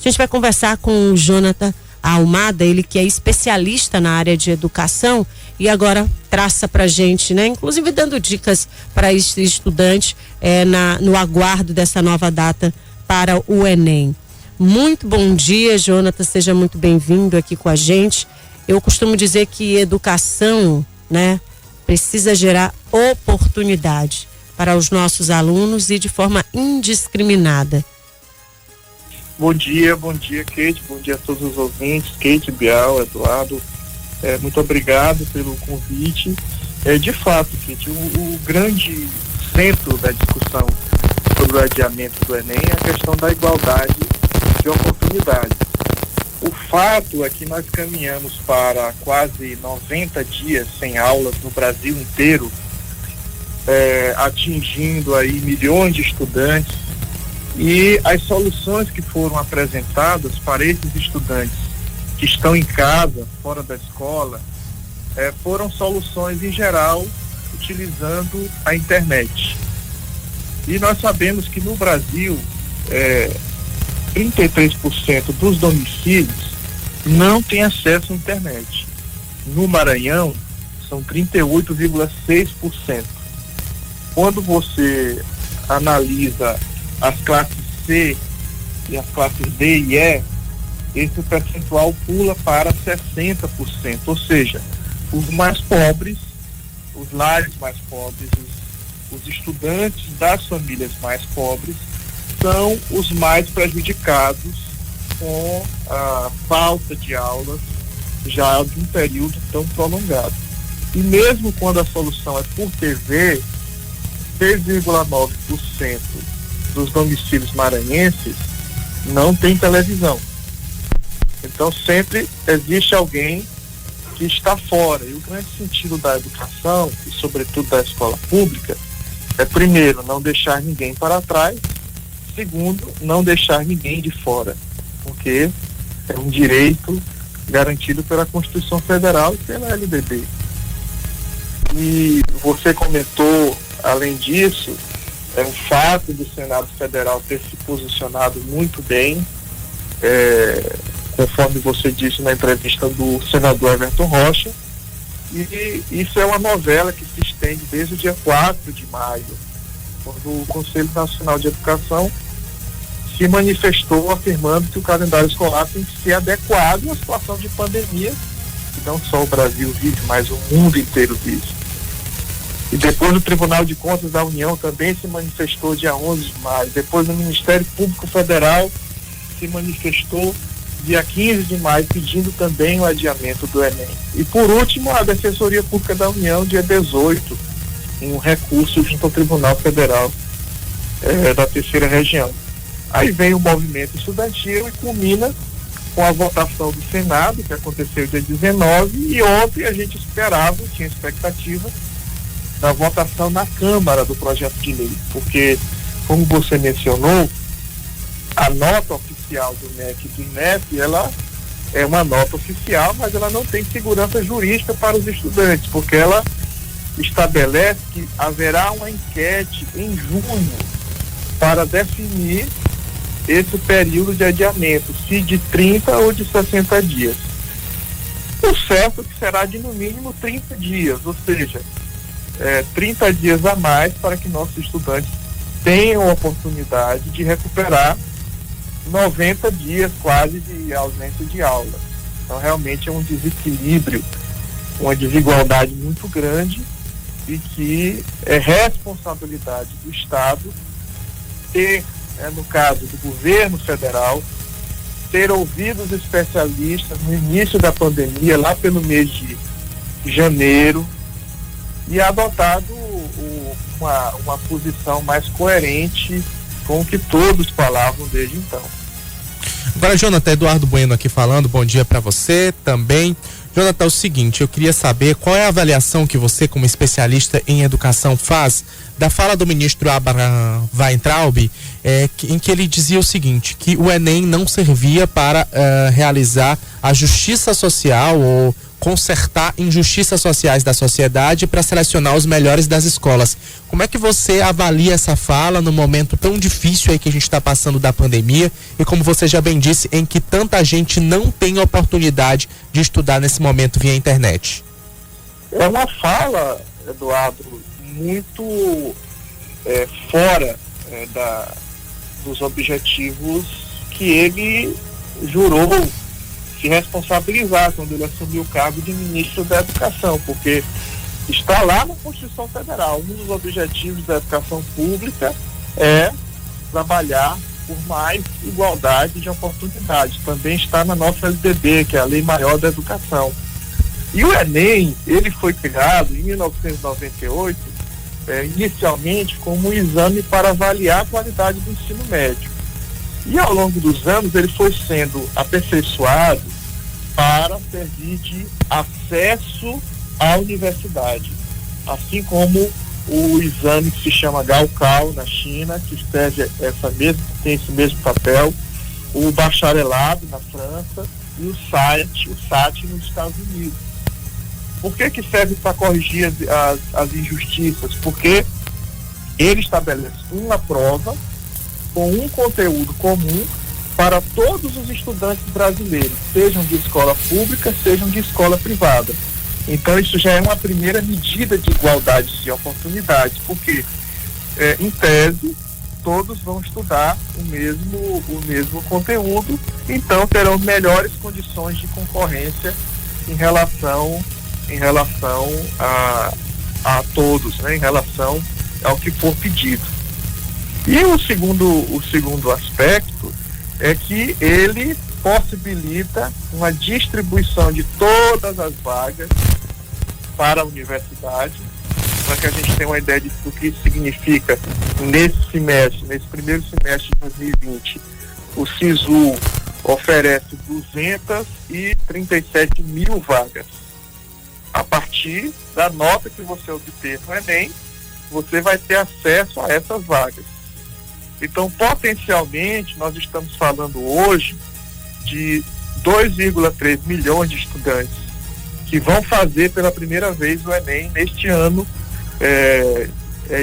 A gente vai conversar com o Jonathan Almada, ele que é especialista na área de educação e agora traça pra gente, né? Inclusive dando dicas para esse estudante no aguardo dessa nova data para o Enem. Muito bom dia, Jonathan, seja muito bem-vindo aqui com a gente. Eu costumo dizer que educação, né, precisa gerar oportunidade para os nossos alunos e de forma indiscriminada. Bom dia, Kate, bom dia a todos os ouvintes, Kate, Bial, Eduardo, muito obrigado pelo convite. De fato, Kate, o grande centro da discussão sobre o adiamento do Enem é a questão da igualdade de oportunidade. O fato é que nós caminhamos para quase 90 dias sem aulas no Brasil inteiro, atingindo aí milhões de estudantes. E as soluções que foram apresentadas para esses estudantes que estão em casa, fora da escola, foram soluções em geral utilizando a internet. E nós sabemos que no Brasil 33% dos domicílios não têm acesso à internet. No Maranhão são 38,6%. Quando você analisa as classes C e as classes D e E, esse percentual pula para 60%, ou seja, os mais pobres, os lares mais pobres, os estudantes das famílias mais pobres são os mais prejudicados com a falta de aulas já de um período tão prolongado. E mesmo quando a solução é por TV, 6,9% dos domicílios maranhenses não tem televisão. Então sempre existe alguém que está fora. E o grande sentido da educação, e sobretudo da escola pública, é primeiro, não deixar ninguém para trás, segundo, não deixar ninguém de fora, porque é um direito garantido pela Constituição Federal e pela LDB. E você comentou, além disso, o fato do Senado Federal ter se posicionado muito bem, conforme você disse na entrevista do senador Everton Rocha, e isso é uma novela que se estende desde o dia 4 de maio, quando o Conselho Nacional de Educação se manifestou afirmando que o calendário escolar tem que ser adequado à situação de pandemia, que não só o Brasil vive, mas o mundo inteiro vive. E depois o Tribunal de Contas da União também se manifestou dia 11 de maio. Depois o Ministério Público Federal se manifestou dia 15 de maio, pedindo também o adiamento do Enem. E por último, a Defensoria Pública da União, dia 18, um recurso junto ao Tribunal Federal da Terceira Região. Aí vem o movimento estudantil e culmina com a votação do Senado, que aconteceu dia 19, e ontem a gente esperava, tinha expectativa, da votação na Câmara do projeto de lei, porque, como você mencionou, a nota oficial do MEC e do INEP, ela é uma nota oficial, mas ela não tem segurança jurídica para os estudantes, porque ela estabelece que haverá uma enquete em junho para definir esse período de adiamento, se de 30 ou de 60 dias. O certo é que será de no mínimo 30 dias, ou seja, 30 dias a mais para que nossos estudantes tenham a oportunidade de recuperar 90 dias quase de ausência de aula. Então realmente é um desequilíbrio, uma desigualdade muito grande e que é responsabilidade do Estado ter, no caso do governo federal, ter ouvido os especialistas no início da pandemia, lá pelo mês de janeiro, e adotado uma posição mais coerente com o que todos falavam desde então. Agora, Jonathan, Eduardo Bueno aqui falando, bom dia para você também. Jonathan, é o seguinte, eu queria saber qual é a avaliação que você, como especialista em educação, faz da fala do ministro Abraham Weintraub, em que ele dizia o seguinte, que o Enem não servia para realizar a justiça social ou consertar injustiças sociais da sociedade para selecionar os melhores das escolas. Como é que você avalia essa fala no momento tão difícil aí que a gente está passando da pandemia e, como você já bem disse, em que tanta gente não tem oportunidade de estudar nesse momento via internet? É uma fala, Eduardo, muito fora dos objetivos que ele jurou se responsabilizar quando ele assumiu o cargo de ministro da Educação, porque está lá na Constituição Federal. Um dos objetivos da educação pública é trabalhar por mais igualdade de oportunidades. Também está na nossa LDB, que é a Lei Maior da Educação. E o Enem, ele foi criado em 1998, inicialmente como um exame para avaliar a qualidade do ensino médio. E ao longo dos anos ele foi sendo aperfeiçoado para servir de acesso à universidade, assim como o exame que se chama Gaokao na China, que tem esse mesmo papel, o bacharelado na França e o SAT nos Estados Unidos. Por que serve para corrigir as injustiças? Porque ele estabelece uma prova com um conteúdo comum para todos os estudantes brasileiros, sejam de escola pública, sejam de escola privada. Então isso já é uma primeira medida de igualdade de oportunidades, porque em tese todos vão estudar o mesmo conteúdo, então terão melhores condições de concorrência em relação a todos, né, em relação ao que for pedido. E o segundo aspecto é que ele possibilita uma distribuição de todas as vagas para a universidade, para que a gente tenha uma ideia do que isso significa nesse primeiro semestre de 2020. O SISU oferece 237 mil vagas. A partir da nota que você obter no Enem, você vai ter acesso a essas vagas. Então, potencialmente, nós estamos falando hoje de 2,3 milhões de estudantes que vão fazer pela primeira vez o Enem neste ano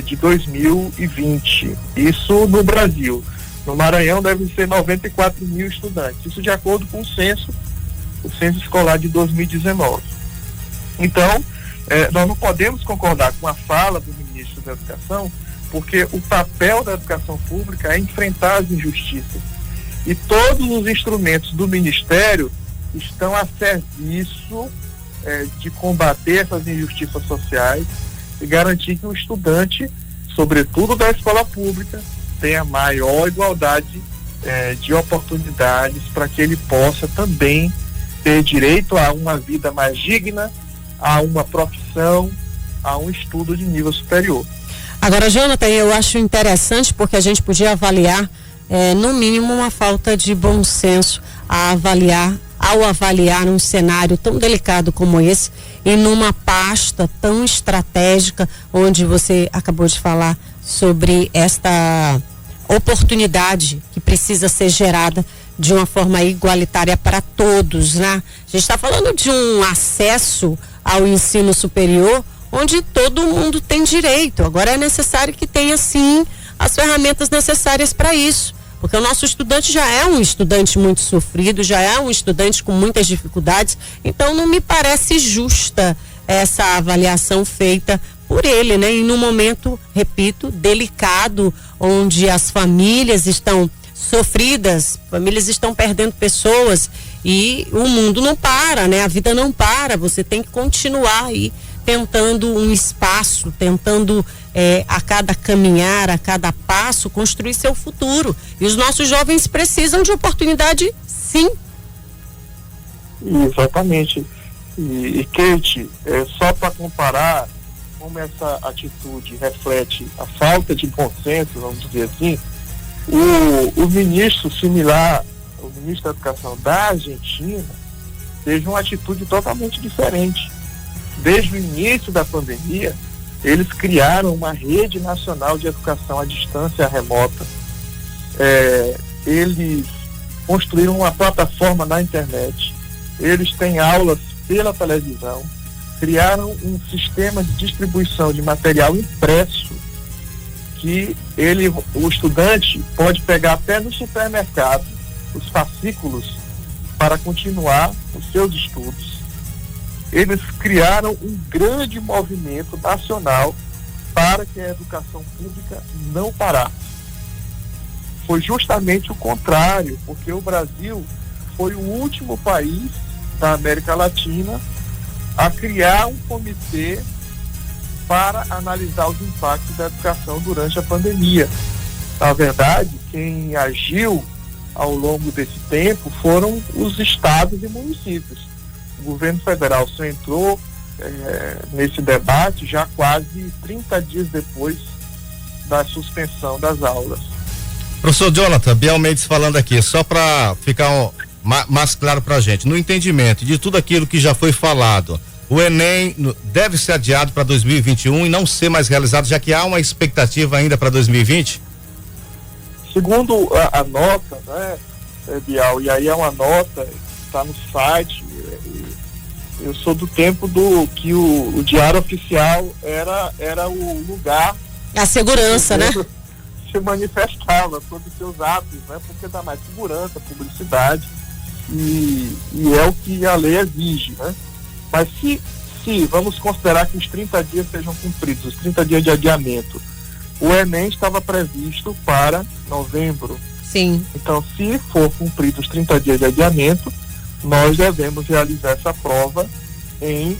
de 2020. Isso no Brasil. No Maranhão devem ser 94 mil estudantes. Isso de acordo com o censo escolar de 2019. Então, nós não podemos concordar com a fala do ministro da Educação, porque o papel da educação pública é enfrentar as injustiças. E todos os instrumentos do Ministério estão a serviço de combater essas injustiças sociais e garantir que o estudante, sobretudo da escola pública, tenha maior igualdade de oportunidades para que ele possa também ter direito a uma vida mais digna, a uma profissão, a um estudo de nível superior. Agora, Jonathan, eu acho interessante porque a gente podia avaliar, no mínimo, uma falta de bom senso ao avaliar um cenário tão delicado como esse e numa pasta tão estratégica, onde você acabou de falar sobre esta oportunidade que precisa ser gerada de uma forma igualitária para todos, né? A gente está falando de um acesso ao ensino superior onde todo mundo tem direito. Agora é necessário que tenha, sim, as ferramentas necessárias para isso. Porque o nosso estudante já é um estudante muito sofrido, já é um estudante com muitas dificuldades. Então não me parece justa essa avaliação feita por ele, né? E num momento, repito, delicado, onde as famílias estão sofridas, famílias estão perdendo pessoas e o mundo não para, né? A vida não para, você tem que continuar aí tentando um espaço, tentando a cada caminhar, a cada passo, construir seu futuro. E os nossos jovens precisam de oportunidade, sim. Exatamente. E Kate, só para comparar como essa atitude reflete a falta de bom senso, vamos dizer assim, o ministro similar, o ministro da Educação da Argentina, teve uma atitude totalmente diferente. Desde o início da pandemia, eles criaram uma rede nacional de educação à distância remota. Eles construíram uma plataforma na internet. Eles têm aulas pela televisão, criaram um sistema de distribuição de material impresso que o estudante pode pegar até no supermercado os fascículos para continuar os seus estudos. Eles criaram um grande movimento nacional para que a educação pública não parasse. Foi justamente o contrário, porque o Brasil foi o último país da América Latina a criar um comitê para analisar os impactos da educação durante a pandemia. Na verdade, quem agiu ao longo desse tempo foram os estados e municípios. O governo federal só entrou nesse debate já quase 30 dias depois da suspensão das aulas. Professor Jonathan, Biel Mendes falando aqui, só para ficar mais claro para a gente, no entendimento de tudo aquilo que já foi falado, o Enem deve ser adiado para 2021 e não ser mais realizado, já que há uma expectativa ainda para 2020? Segundo a nota, né, Bial, e aí é uma nota, está no site, eu sou do tempo que o Diário Oficial era o lugar... A segurança, né? Se manifestava sobre seus atos, né, porque dá mais segurança, publicidade, e é o que a lei exige, né? Mas se vamos considerar que os 30 dias sejam cumpridos, os 30 dias de adiamento, o Enem estava previsto para novembro. Sim. Então, se for cumprido os 30 dias de adiamento, nós devemos realizar essa prova em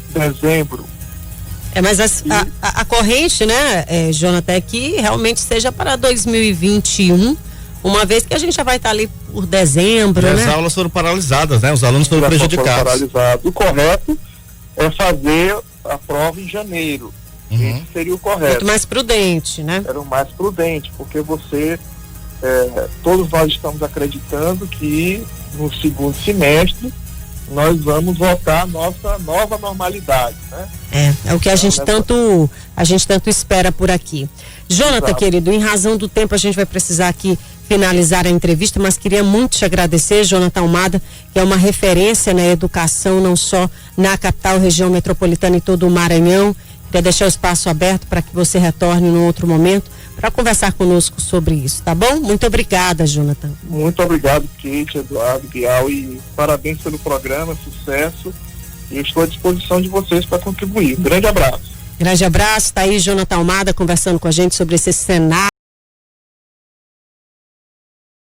dezembro. Mas a corrente, né, Jonathan, é que realmente seja para 2021, uma vez que a gente já vai estar ali por dezembro, né? As aulas foram paralisadas, né? Os alunos foram prejudicados. Paralisados. O correto é fazer a prova em janeiro. Esse seria o correto. Muito mais prudente, né? Era o mais prudente, porque todos nós estamos acreditando que no segundo semestre nós vamos voltar à nossa nova normalidade, né? É o que a gente tanto espera por aqui. Jonathan, Exato. Querido, em razão do tempo a gente vai precisar aqui finalizar a entrevista, mas queria muito te agradecer, Jonathan Almada, que é uma referência na educação, não só na capital, região metropolitana e todo o Maranhão. Queria deixar o espaço aberto para que você retorne num outro momento para conversar conosco sobre isso, tá bom? Muito obrigada, Jonathan. Muito obrigado, Kate, Eduardo, Bial, e parabéns pelo programa, sucesso, e eu estou à disposição de vocês para contribuir. Grande abraço. Grande abraço, tá aí Jonathan Almada conversando com a gente sobre esse cenário.